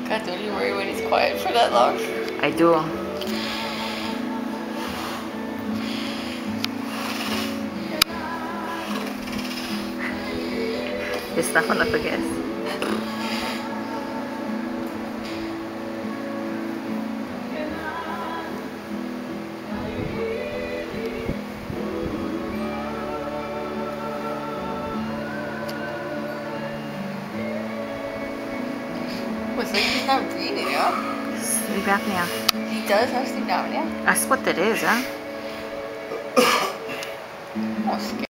God, don't you worry when he's quiet for that long? I do. Está con la pagues. It's like he's not breathing, yeah? Sleep apnea. He does have sleep apnea? That's what it is, huh? Oh,